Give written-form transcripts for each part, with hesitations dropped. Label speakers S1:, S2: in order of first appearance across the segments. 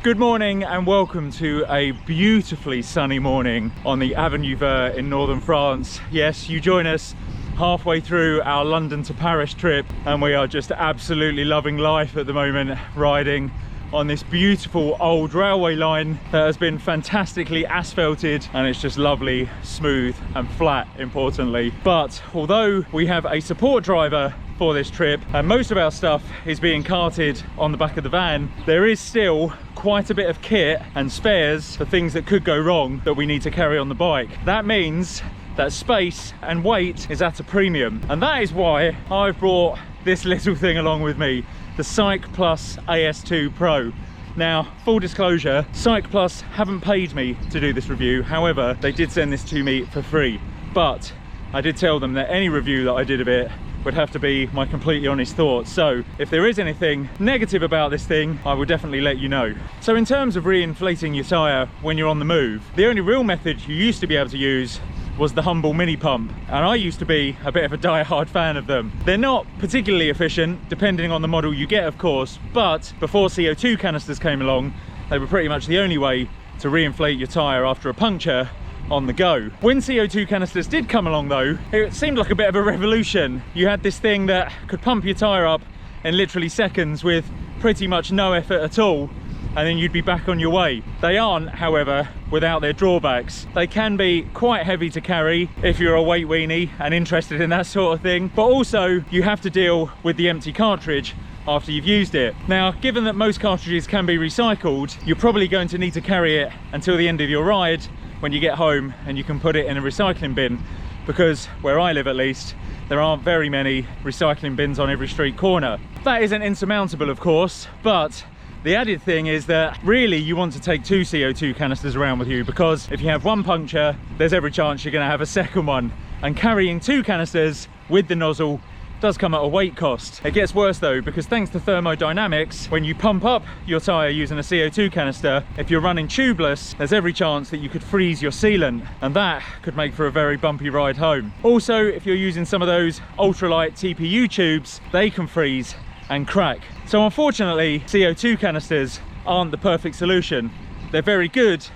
S1: Good morning and welcome to a beautifully sunny morning on the Avenue Vert in northern France. Yes, you join us halfway through our London to Paris trip and we are just absolutely loving life at the moment, riding on this beautiful old railway line that has been fantastically asphalted, and it's just lovely, smooth and flat, importantly. But although we have a support driver for this trip and most of our stuff is being carted on the back of the van, there is still quite a bit of kit and spares for things that could go wrong that we need to carry on the bike. That means that space and weight is at a premium, and that is why I've brought this little thing along with me, the Cycplus AS2 Pro. Now, full disclosure, Cycplus haven't paid me to do this review. However, they did send this to me for free, but I did tell them that any review that I did of it would have to be my completely honest thoughts. So if there is anything negative about this thing, I will definitely let you know. So in terms of re-inflating your tyre when you're on the move, the only real method you used to be able to use was the Humble mini pump, and I used to be a bit of a die-hard fan of them. They're not particularly efficient, depending on the model you get, of course, but before CO2 canisters came along, they were pretty much the only way to re-inflate your tyre after a puncture on the go. When CO2 canisters did come along though, it seemed like a bit of a revolution. You had this thing that could pump your tyre up in literally seconds with pretty much no effort at all, and then you'd be back on your way. They aren't, however, without their drawbacks. They can be quite heavy to carry if you're a weight weenie and interested in that sort of thing, but also you have to deal with the empty cartridge after you've used it. Now, given that most cartridges can be recycled, you're probably going to need to carry it until the end of your ride when you get home and you can put it in a recycling bin, because where I live at least, there aren't very many recycling bins on every street corner. That isn't insurmountable, of course, but the added thing is that really you want to take 2 CO2 canisters around with you, because if you have one puncture, there's every chance you're going to have a second one, and carrying 2 canisters with the nozzle does come at a weight cost. It gets worse though, because thanks to thermodynamics, when you pump up your tyre using a CO2 canister, if you're running tubeless, there's every chance that you could freeze your sealant, and that could make for a very bumpy ride home. Also, if you're using some of those ultralight TPU tubes, they can freeze and crack. So unfortunately, CO2 canisters aren't the perfect solution. They're very good,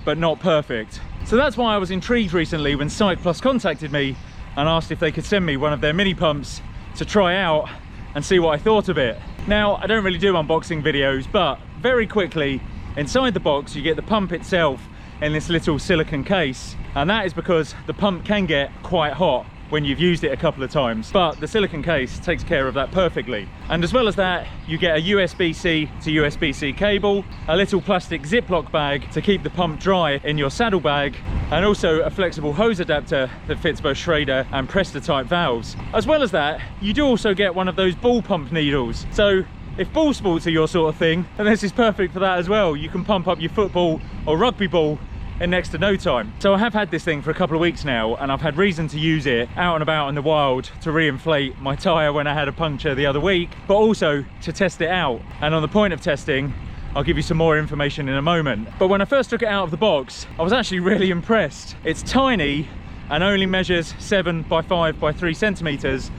S1: but not perfect. So that's why I was intrigued recently when Cycplus contacted me and asked if they could send me one of their mini pumps to try out and see what I thought of it. Now, I don't really do unboxing videos, but very quickly, inside the box, you get the pump itself in this little silicone case, and that is because the pump can get quite hot when you've used it a couple of times, but the silicone case takes care of that perfectly. And as well as that, you get a USB-C to USB-C cable, a little plastic Ziploc bag to keep the pump dry in your saddlebag, and also a flexible hose adapter that fits both Schrader and Presta type valves. As well as that, you do also get one of those ball pump needles. So if ball sports are your sort of thing, then this is perfect for that as well. You can pump up your football or rugby ball in next to no time. So I have had this thing for a couple of weeks now, and I've had reason to use it out and about in the wild to re-inflate my tyre when I had a puncture the other week, but also to test it out. And on the point of testing, I'll give you some more information in a moment. But when I first took it out of the box, I was actually really impressed. It's tiny and only measures 7 by 5 by 3 centimeters,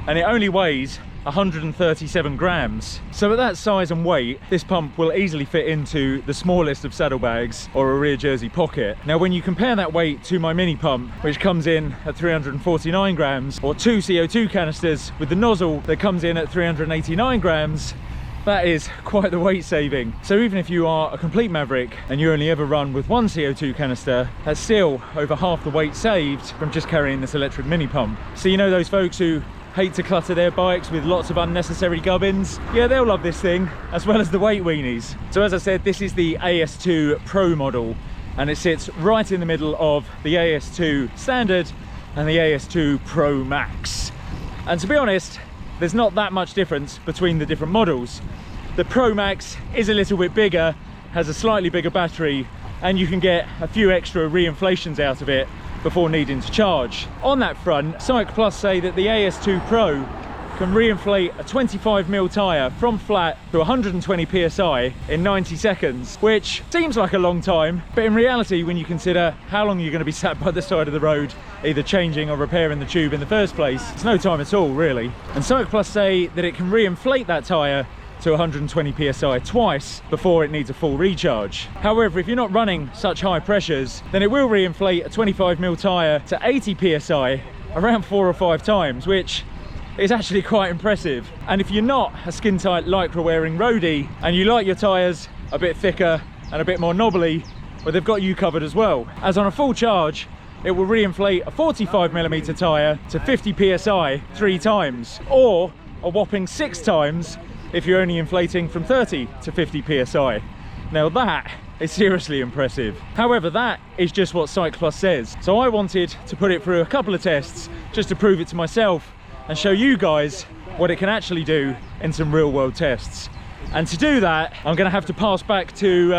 S1: and it only weighs 137 grams. So at that size and weight, this pump will easily fit into the smallest of saddlebags or a rear jersey pocket. Now, when you compare that weight to my mini pump, which comes in at 349 grams, or 2 CO2 canisters with the nozzle that comes in at 389 grams, that is quite the weight saving. So even if you are a complete maverick and you only ever run with 1 CO2 canister, that's still over half the weight saved from just carrying this electric mini pump. So you know those folks who hate to clutter their bikes with lots of unnecessary gubbins? Yeah, they'll love this thing, as well as the weight weenies. So as I said, this is the AS2 Pro model, and it sits right in the middle of the AS2 Standard and the AS2 Pro Max. And to be honest, there's not that much difference between the different models. The Pro Max is a little bit bigger, has a slightly bigger battery, and you can get a few extra re-inflations out of it before needing to charge. On that front, Cycplus say that the AS2 Pro can re-inflate a 25mm tyre from flat to 120 psi in 90 seconds, which seems like a long time, but in reality, when you consider how long you're going to be sat by the side of the road either changing or repairing the tube in the first place, it's no time at all really. And Cycplus say that it can re-inflate that tyre to 120 psi twice before it needs a full recharge. However, if you're not running such high pressures, then it will reinflate a 25mm tyre to 80 psi around 4 or 5 times, which is actually quite impressive. And if you're not a skin tight lycra wearing roadie and you like your tyres a bit thicker and a bit more knobbly, well, they've got you covered as well, as on a full charge it will reinflate a 45mm tyre to 50 psi 3 times, or a whopping 6 times if you're only inflating from 30 to 50 psi. Now that is seriously impressive. However, that is just what Cyclus says. So I wanted to put it through a couple of tests just to prove it to myself and show you guys what it can actually do in some real world tests. And to do that, I'm gonna have to pass back to,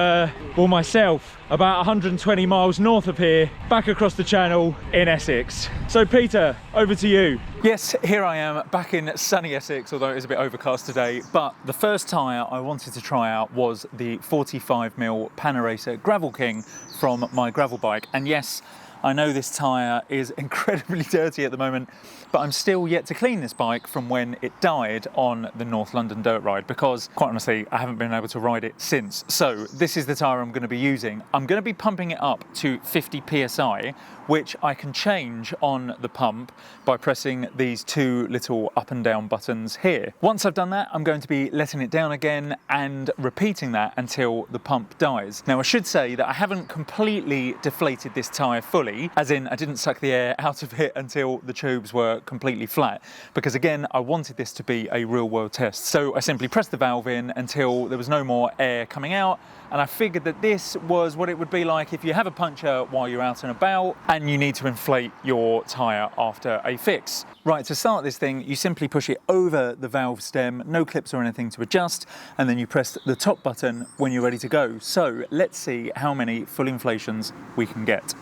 S1: well, myself, about 120 miles north of here, back across the channel in Essex. So Peter, over to you. Yes, here I am back in sunny Essex, although it is a bit overcast today. But the first tyre I wanted to try out was the 45mm Panaracer Gravel King from my gravel bike. And yes, I know this tyre is incredibly dirty at the moment, but I'm still yet to clean this bike from when it died on the North London dirt ride, because quite honestly, I haven't been able to ride it since. So this is the tyre I'm going to be using. I'm going to be pumping it up to 50 psi, which I can change on the pump by pressing these 2 little up and down buttons here. Once I've done that, I'm going to be letting it down again and repeating that until the pump dies. Now, I should say that I haven't completely deflated this tyre fully, as in I didn't suck the air out of it until the tubes were completely flat, because again, I wanted this to be a real world test. So I simply pressed the valve in until there was no more air coming out, and I figured that this was what it would be like if you have a puncture while you're out and about and you need to inflate your tyre after a fix. Right, to start this thing, you simply push it over the valve stem, no clips or anything to adjust, and then you press the top button when you're ready to go. So let's see how many full inflations we can get.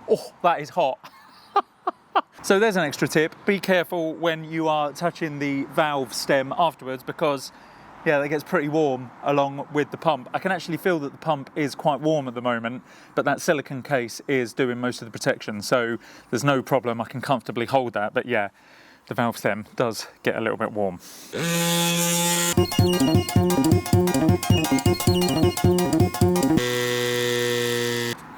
S1: Oh, that is hot. So there's an extra tip. Be careful when you are touching the valve stem afterwards, because yeah, that gets pretty warm along with the pump. I can actually feel that the pump is quite warm at the moment, but that silicone case is doing most of the protection, so there's no problem. I can comfortably hold that, but yeah, the valve stem does get a little bit warm.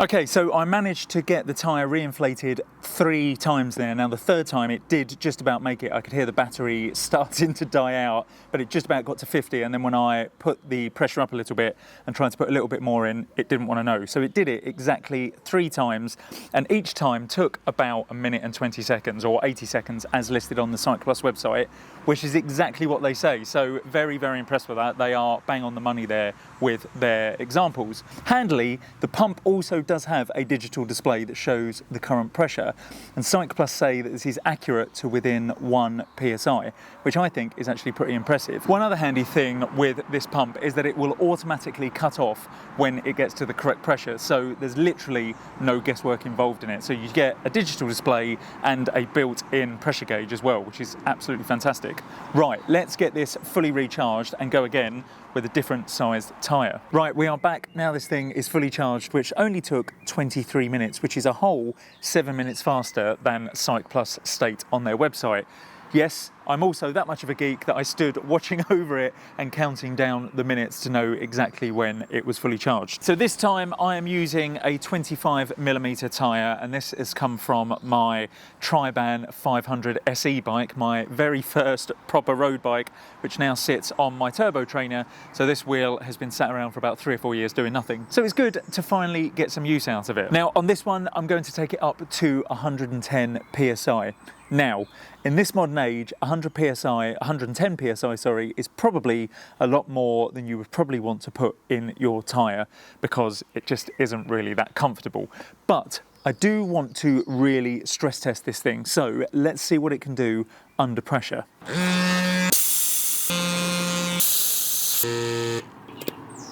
S1: Okay, so I managed to get the tyre reinflated 3 times there. Now the third time it did just about make it. I could hear the battery starting to die out, but it just about got to 50, and then when I put the pressure up a little bit and tried to put a little bit more in, it didn't want to know. So it did it exactly 3 times, and each time took about 1 minute and 20 seconds, or 80 seconds as listed on the Cyclus website, which is exactly what they say. So very, very impressed with that. They are bang on the money there with their examples. Handily, the pump also does have a digital display that shows the current pressure, and Cyclus say that this is accurate to within 1 psi, which I think is actually pretty impressive. One other handy thing with this pump is that it will automatically cut off when it gets to the correct pressure, so there's literally no guesswork involved in it. So you get a digital display and a built-in pressure gauge as well, which is absolutely fantastic. Right, let's get this fully recharged and go again with a different sized tyre. Right, we are back now. This thing is fully charged, which only took 23 minutes, which is a whole 7 minutes faster than Cyclus state on their website. Yes, I'm also that much of a geek that I stood watching over it and counting down the minutes to know exactly when it was fully charged. So this time I am using a 25mm tyre, and this has come from my Triban 500 SE bike, my very first proper road bike, which now sits on my turbo trainer. So this wheel has been sat around for about 3 or 4 years doing nothing. So it's good to finally get some use out of it. Now on this one, I'm going to take it up to 110 psi. Now, in this modern age, 110 psi, sorry, is probably a lot more than you would probably want to put in your tyre, because it just isn't really that comfortable. But I do want to really stress test this thing, so let's see what it can do under pressure.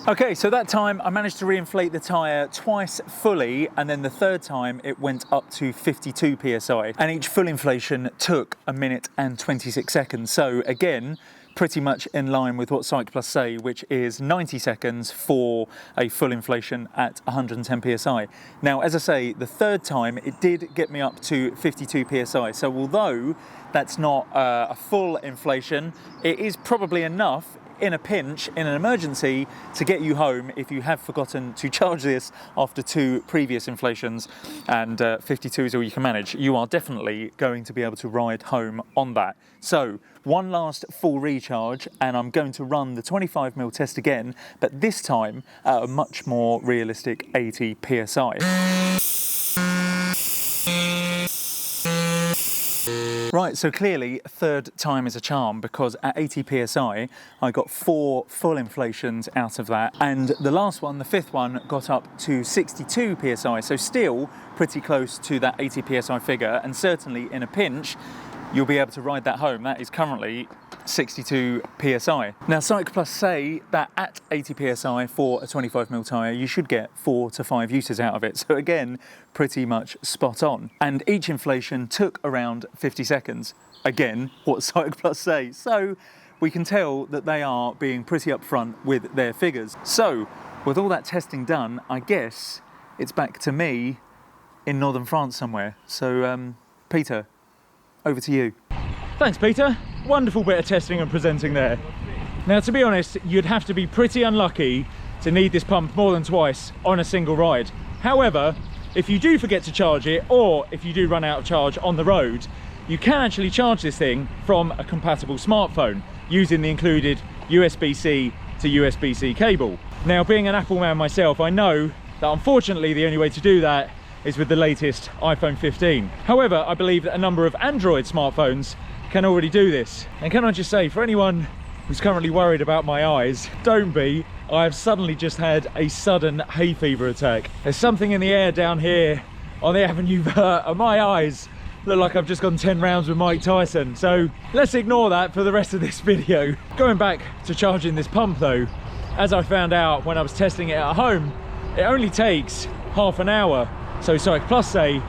S1: Okay, so that time I managed to reinflate the tyre twice fully, and then the third time it went up to 52 psi, and each full inflation took 1 minute and 26 seconds. So again, pretty much in line with what Cycplus say, which is 90 seconds for a full inflation at 110 psi. Now, as I say, the third time it did get me up to 52 psi. So although that's not a full inflation, it is probably enough in a pinch, in an emergency, to get you home if you have forgotten to charge this after 2 previous inflations, and 52 is all you can manage. You are definitely going to be able to ride home on that. So one last full recharge, and I'm going to run the 25mm test again, but this time at a much more realistic 80 psi. Right, so clearly third time is a charm, because at 80 psi I got 4 full inflations out of that, and the last one, the fifth one, got up to 62 psi, so still pretty close to that 80 psi figure, and certainly in a pinch you'll be able to ride that home. That is currently 62 psi. Now, Cycplus say that at 80 psi for a 25mm tyre you should get 4 to 5 uses out of it, so again pretty much spot on, and each inflation took around 50 seconds. Again, what Cycplus say, so we can tell that they are being pretty upfront with their figures. So with all that testing done, I guess it's back to me in northern France somewhere. So Peter, over to you. Thanks, Peter. Wonderful bit of testing and presenting there. Now, to be honest, you'd have to be pretty unlucky to need this pump more than twice on a single ride. However, if you do forget to charge it, or if you do run out of charge on the road, you can actually charge this thing from a compatible smartphone using the included USB-C to USB-C cable. Now, being an Apple man myself, I know that unfortunately the only way to do that is with the latest iPhone 15. However, I believe that a number of Android smartphones can already do this. And can I just say, for anyone who's currently worried about my eyes, don't be. I have suddenly just had a sudden hay fever attack. There's something in the air down here on the Avenue Vert, and my eyes look like I've just gone 10 rounds with Mike Tyson. So let's ignore that for the rest of this video. Going back to charging this pump though, as I found out when I was testing it at home, it only takes half an hour. So Cycplus say,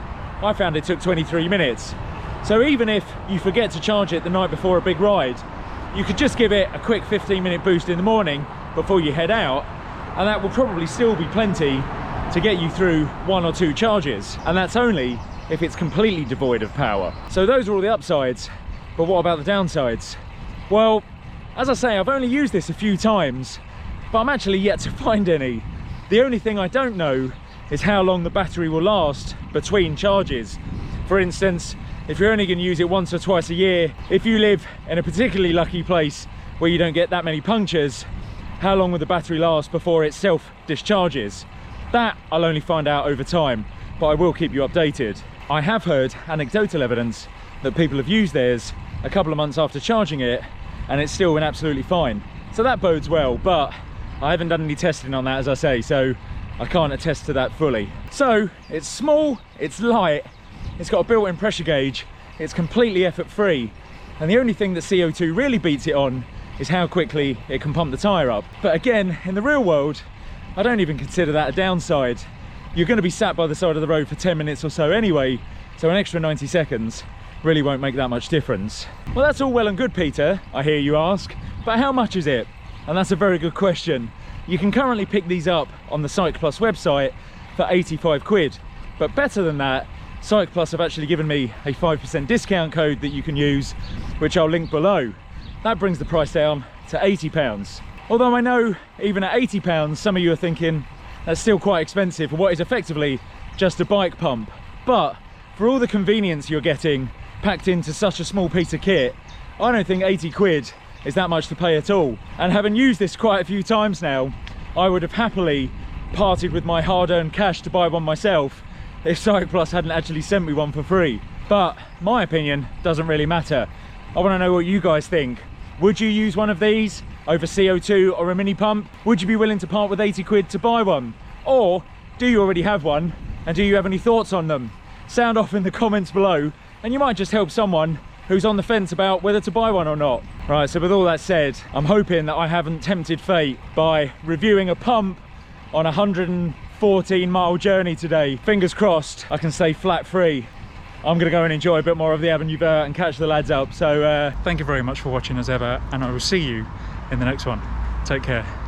S1: I found it took 23 minutes. So even if you forget to charge it the night before a big ride, you could just give it a quick 15-minute boost in the morning before you head out, and that will probably still be plenty to get you through 1 or 2 charges. And that's only if it's completely devoid of power. So those are all the upsides, but what about the downsides? Well, as I say, I've only used this a few times, but I'm actually yet to find any. The only thing I don't know is how long the battery will last between charges. For instance, if you're only going to use it once or twice a year, if you live in a particularly lucky place where you don't get that many punctures, how long will the battery last before it self-discharges? That I'll only find out over time, but I will keep you updated. I have heard anecdotal evidence that people have used theirs a couple of months after charging it, and it's still been absolutely fine. So that bodes well, but I haven't done any testing on that, as I say, so I can't attest to that fully. So it's small, it's light, it's got a built-in pressure gauge, it's completely effort-free, and the only thing that CO2 really beats it on is how quickly it can pump the tyre up. But again, in the real world, I don't even consider that a downside. You're going to be sat by the side of the road for 10 minutes or so anyway, so an extra 90 seconds really won't make that much difference. Well, that's all well and good, Peter, I hear you ask, but how much is it? And that's a very good question. You can currently pick these up on the Cycplus website for 85 quid, but better than that, Cycplus have actually given me a 5% discount code that you can use, which I'll link below. That brings the price down to £80. Although I know even at £80, some of you are thinking that's still quite expensive for what is effectively just a bike pump. But for all the convenience you're getting packed into such a small piece of kit, I don't think 80 quid is that much to pay at all. And having used this quite a few times now, I would have happily parted with my hard-earned cash to buy one myself if Cycplus hadn't actually sent me one for free. But my opinion doesn't really matter. I want to know what you guys think. Would you use one of these over CO2 or a mini pump? Would you be willing to part with 80 quid to buy one? Or do you already have one, and do you have any thoughts on them? Sound off in the comments below, and you might just help someone who's on the fence about whether to buy one or not. Right, so with all that said, I'm hoping that I haven't tempted fate by reviewing a pump on a 114-mile journey today. Fingers crossed I can stay flat free. I'm gonna go and enjoy a bit more of the Avenue Vert and catch the lads up. So thank you very much for watching as ever, and I will see you in the next one. Take care.